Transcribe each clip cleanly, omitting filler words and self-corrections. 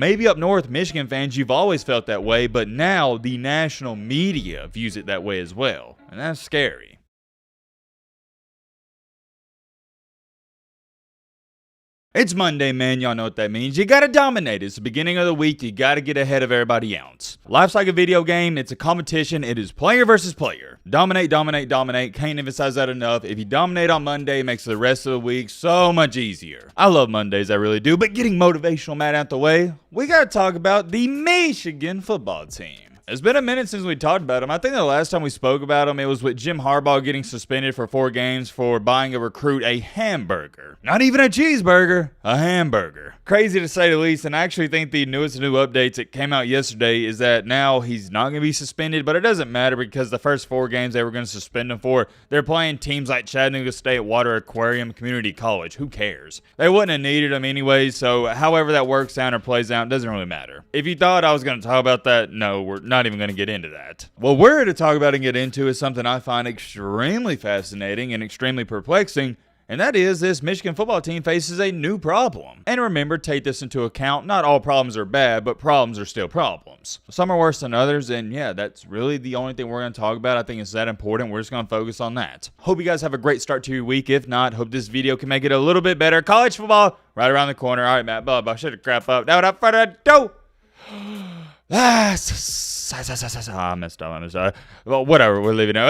Maybe up north, Michigan fans, you've always felt that way, but now the national media views it that way as well. And that's scary. It's Monday, man. Y'all know what that means. You gotta dominate. It's the beginning of the week. You gotta get ahead of everybody else. Life's like a video game. It's a competition. It is player versus player. Dominate, dominate, dominate. Can't emphasize that enough. If you dominate on Monday, it makes the rest of the week so much easier. I love Mondays, I really do. But getting motivational Matt out the way, we gotta talk about the Michigan football team. It's been a minute since we talked about him. I think the last time we spoke about him, it was with Jim Harbaugh getting suspended for 4 games for buying a recruit a hamburger. Not even a cheeseburger, a hamburger. Crazy to say the least, and I actually think the newest updates that came out yesterday is that now he's not going to be suspended, but it doesn't matter because the first 4 games they were going to suspend him for, they're playing teams like Chattanooga State Water Aquarium Community College. Who cares? They wouldn't have needed him anyway, so however that works out or plays out, it doesn't really matter. If you thought I was going to talk about that, no, we're not even going to get into that. What we're here to talk about and get into is something I find extremely fascinating and extremely perplexing, and that is this Michigan football team faces a new problem. And remember, take this into account, not all problems are bad, but problems are still problems. Some are worse than others, and yeah, that's really the only thing we're going to talk about. I think it's that important. We're just going to focus on that. Hope you guys have a great start to your week. If not, hope this video can make it a little bit better. College football, right around the corner. All right, Matt, I should have crap up. Now, without further ado, I messed up. Well, whatever, we're leaving it.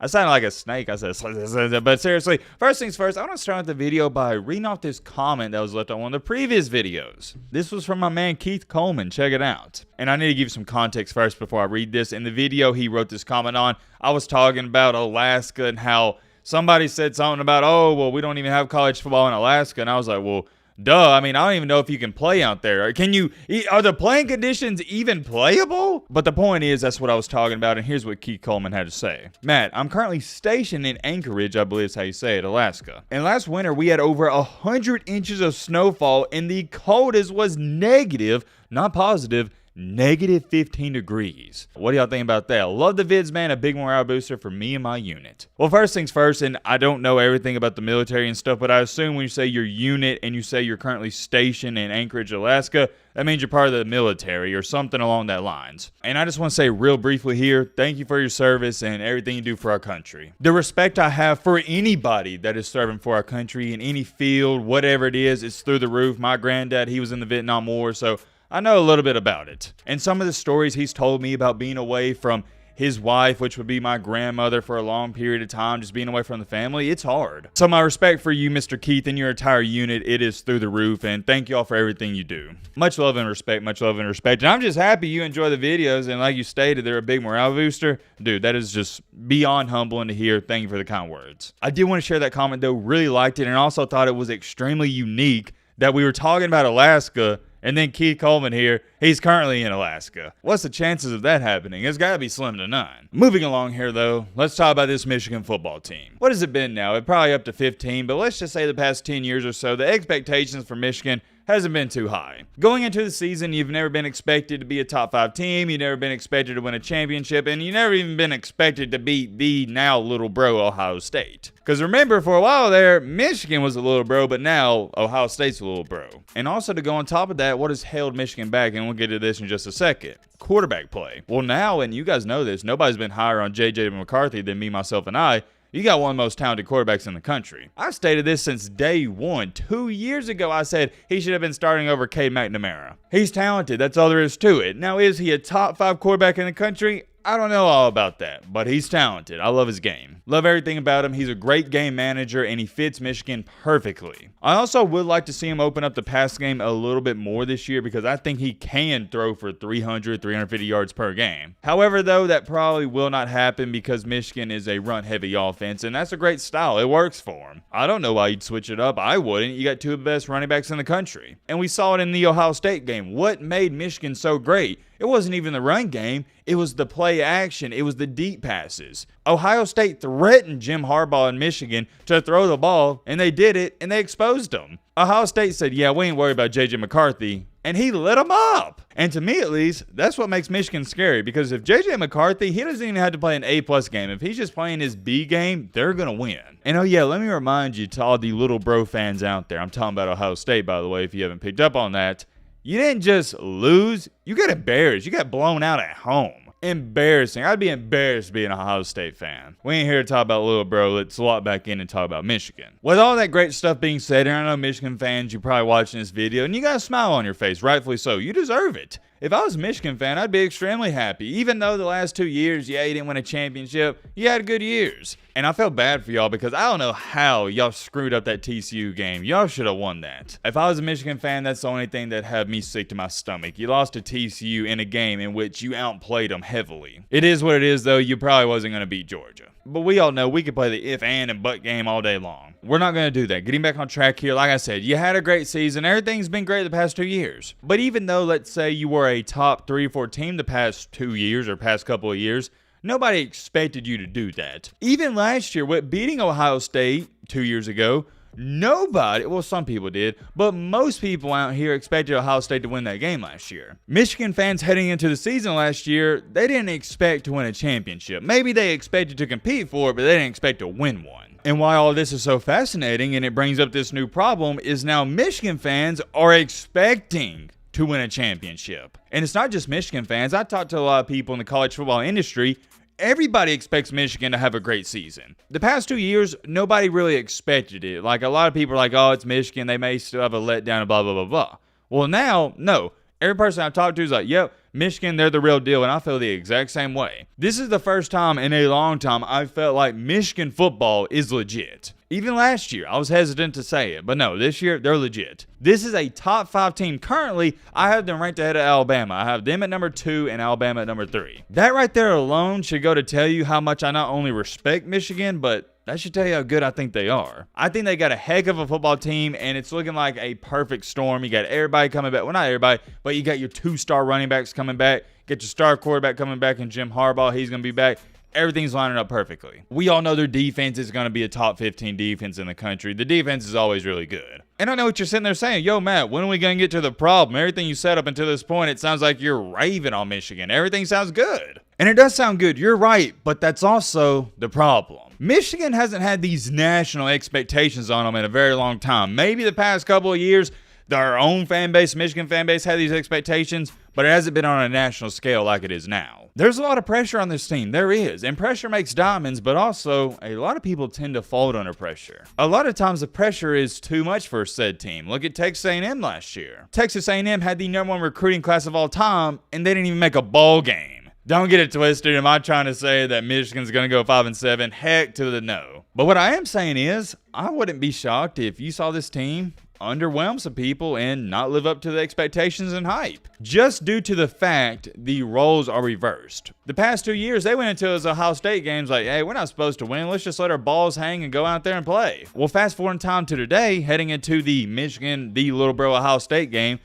I sounded like a snake. I said, but seriously, first things first, I want to start the video by reading off this comment that was left on one of the previous videos. This was from my man Keith Coleman. Check it out. And I need to give you some context first before I read this. In the video he wrote this comment on, I was talking about Alaska and how somebody said something about, oh, well, we don't even have college football in Alaska. And I was like, well, duh. I mean, I don't even know if you can play out there. Are the playing conditions even playable? But the point is, that's what I was talking about, and here's what Keith Coleman had to say. Matt, I'm currently stationed in Anchorage, I believe is how you say it, Alaska. And last winter, we had over 100 inches of snowfall, and the coldest was negative, not positive, negative 15 degrees. What do y'all think about that? Love the vids, man. A big morale booster for me and my unit. Well, first things first, and I don't know everything about the military and stuff, but I assume when you say your unit and you say you're currently stationed in Anchorage, Alaska, that means you're part of the military or something along that lines. And I just want to say real briefly here, thank you for your service and everything you do for our country. The respect I have for anybody that is serving for our country in any field, whatever it is, through the roof. My granddad, he was in the Vietnam War, so I know a little bit about it. And some of the stories he's told me about being away from his wife, which would be my grandmother, for a long period of time, just being away from the family, it's hard. So my respect for you, Mr. Keith, and your entire unit, it is through the roof, and thank y'all for everything you do. Much love and respect, much love and respect. And I'm just happy you enjoy the videos, and like you stated, they're a big morale booster. Dude, that is just beyond humbling to hear. Thank you for the kind words. I did want to share that comment, though. Really liked it, and also thought it was extremely unique that we were talking about Alaska, and then Keith Coleman here, he's currently in Alaska. What's the chances of that happening? It's got to be slim to none. Moving along here, though, let's talk about this Michigan football team. What has it been now? It's probably up to 15, but let's just say the past 10 years or so, the expectations for Michigan hasn't been too high. Going into the season, you've never been expected to be a top 5 team, you've never been expected to win a championship, and you've never even been expected to beat the now little bro Ohio State. Because remember, for a while there, Michigan was a little bro, but now Ohio State's a little bro. And also to go on top of that, what has held Michigan back, and we'll get to this in just a second, quarterback play. Well now, and you guys know this, nobody's been higher on J.J. McCarthy than me, myself, and I. You got one of the most talented quarterbacks in the country. I've stated this since day one. 2 years ago, I said he should have been starting over Cade McNamara. He's talented. That's all there is to it. Now, is he a top 5 quarterback in the country? I don't know all about that, but he's talented. I love his game. Love everything about him. He's a great game manager, and he fits Michigan perfectly. I also would like to see him open up the pass game a little bit more this year because I think he can throw for 300, 350 yards per game. However, though, that probably will not happen because Michigan is a run-heavy offense, and that's a great style. It works for him. I don't know why you'd switch it up. I wouldn't. You got 2 of the best running backs in the country. And we saw it in the Ohio State game. What made Michigan so great? It wasn't even the run game. It was the play action. It was the deep passes. Ohio State threatened Jim Harbaugh in Michigan to throw the ball, and they did it, and they exposed them. Ohio State said, yeah, we ain't worried about J.J. McCarthy. and he lit them up. And to me, at least, that's what makes Michigan scary, because if J.J. McCarthy, he doesn't even have to play an A-plus game. If he's just playing his B game, they're going to win. And oh yeah, let me remind you to all the little bro fans out there, I'm talking about Ohio State, by the way, if you haven't picked up on that, you didn't just lose, you got embarrassed. You got blown out at home. Embarrassing. I'd be embarrassed being an Ohio State fan. We ain't here to talk about little bro. Let's lock back in and talk about Michigan. With all that great stuff being said, and I know Michigan fans, you're probably watching this video, and you got a smile on your face, rightfully so. You deserve it. If I was a Michigan fan, I'd be extremely happy. Even though the last 2 years, yeah, you didn't win a championship, you had good years. And I felt bad for y'all because I don't know how y'all screwed up that TCU game. Y'all should have won that. If I was a Michigan fan, that's the only thing that had me sick to my stomach. You lost to TCU in a game in which you outplayed them heavily. It is what it is, though. You probably wasn't going to beat Georgia. But we all know we could play the if, and but game all day long. We're not going to do that. Getting back on track here, like I said, you had a great season. Everything's been great the past 2 years. But even though, let's say, you were a top 3 or 4 team the past 2 years or past couple of years, nobody expected you to do that. Even last year, with beating Ohio State 2 years ago, nobody, well, some people did, but most people out here expected Ohio State to win that game last year. Michigan fans heading into the season last year, they didn't expect to win a championship. Maybe they expected to compete for it, but they didn't expect to win one. And why all this is so fascinating, and it brings up this new problem, is now Michigan fans are expecting to win a championship. And it's not just Michigan fans. I talked to a lot of people in the college football industry. Everybody expects Michigan to have a great season. The past 2 years, nobody really expected it. Like, a lot of people are like, oh, it's Michigan, they may still have a letdown and blah, blah, blah, blah. Well, now, no. Every person I've talked to is like, yep, Michigan, they're the real deal, and I feel the exact same way. This is the first time in a long time I felt like Michigan football is legit. Even last year, I was hesitant to say it, but no, this year, they're legit. This is a top 5 team. Currently, I have them ranked ahead of Alabama. I have them at number 2 and Alabama at number 3. That right there alone should go to tell you how much I not only respect Michigan, but that should tell you how good I think they are. I think they got a heck of a football team, and it's looking like a perfect storm. You got everybody coming back. Well, not everybody, but you got your 2-star running backs coming back. Get your star quarterback coming back in Jim Harbaugh. He's going to be back. Everything's lining up perfectly. We all know their defense is going to be a top 15 defense in the country. The defense is always really good. And I know what you're sitting there saying. Yo, Matt, when are we going to get to the problem? Everything you said up until this point, it sounds like you're raving on Michigan. Everything sounds good. And it does sound good. You're right. But that's also the problem. Michigan hasn't had these national expectations on them in a very long time. Maybe the past couple of years, their own fan base, Michigan fan base, had these expectations, but it hasn't been on a national scale like it is now. There's a lot of pressure on this team. There is. And pressure makes diamonds, but also a lot of people tend to fold under pressure. A lot of times the pressure is too much for said team. Look at Texas A&M last year. Texas A&M had the #1 recruiting class of all time, and they didn't even make a bowl game. Don't get it twisted. Am I trying to say that Michigan's going to go 5-7? Heck to the no. But what I am saying is, I wouldn't be shocked if you saw this team underwhelm some people and not live up to the expectations and hype. Just due to the fact the roles are reversed. The past 2 years, they went into those Ohio State games like, hey, we're not supposed to win. Let's just let our balls hang and go out there and play. Well, fast forward in time to today, heading into the Michigan, the little bro Ohio State game,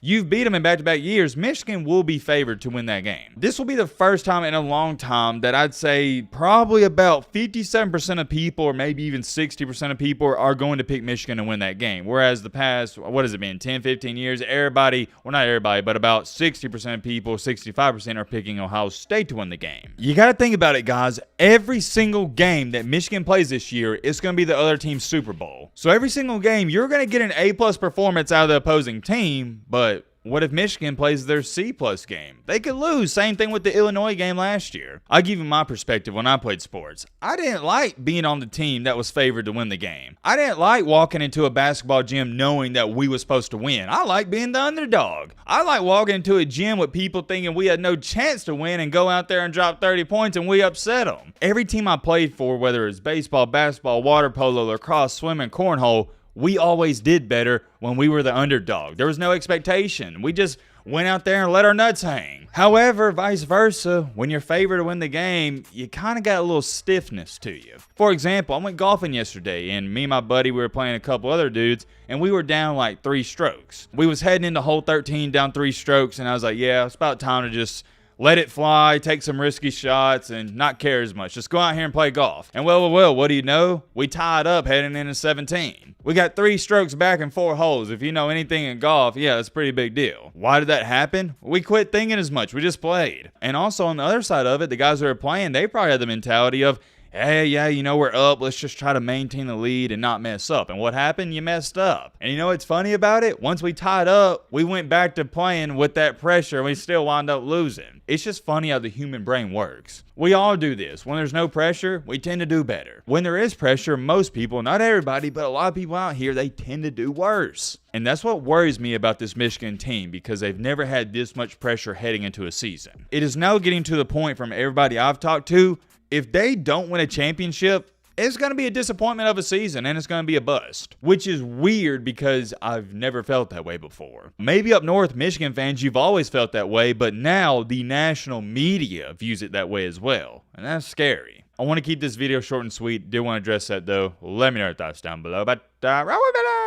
you've beat them in back-to-back years. Michigan will be favored to win that game. This will be the first time in a long time that I'd say probably about 57% of people, or maybe even 60% of people, are going to pick Michigan to win that game. Whereas the past, what has it been, 10, 15 years, everybody, well, not everybody, but about 60% of people, 65% are picking Ohio State to win the game. You got to think about it, guys. Every single game that Michigan plays this year is going to be the other team's Super Bowl. So every single game, you're going to get an A+ performance out of the opposing team, but what if Michigan plays their C+ game? They could lose. Same thing with the Illinois game last year. I'll give you my perspective when I played sports. I didn't like being on the team that was favored to win the game. I didn't like walking into a basketball gym knowing that we were supposed to win. I like being the underdog. I like walking into a gym with people thinking we had no chance to win and go out there and drop 30 points and we upset them. Every team I played for, whether it's baseball, basketball, water polo, lacrosse, swimming, cornhole, we always did better when we were the underdog. There was no expectation. We just went out there and let our nuts hang. However, vice versa, when you're favored to win the game, you kind of got a little stiffness to you. For example, I went golfing yesterday, and me and my buddy, we were playing a couple other dudes, and we were down like 3 strokes. We was heading into hole 13 down 3 strokes, and I was like, yeah, it's about time to just let it fly, take some risky shots, and not care as much. Just go out here and play golf. And well, what do you know? We tied up heading into 17. We got 3 strokes back in 4 holes. If you know anything in golf, yeah, it's a pretty big deal. Why did that happen? We quit thinking as much. We just played. And also on the other side of it, the guys who are playing, they probably had the mentality of, hey, yeah, you know, we're up. Let's just try to maintain the lead and not mess up. And what happened? You messed up. And you know what's funny about it? Once we tied up, we went back to playing with that pressure and we still wound up losing. It's just funny how the human brain works. We all do this. When there's no pressure, we tend to do better. When there is pressure, most people, not everybody, but a lot of people out here, they tend to do worse. And that's what worries me about this Michigan team, because they've never had this much pressure heading into a season. It is now getting to the point from everybody I've talked to, if they don't win a championship, it's going to be a disappointment of a season and it's going to be a bust, which is weird because I've never felt that way before. Maybe up north, Michigan fans, you've always felt that way, but now the national media views it that way as well, and that's scary. I want to keep this video short and sweet. Did want to address that though. Let me know your thoughts down below, but roll with it.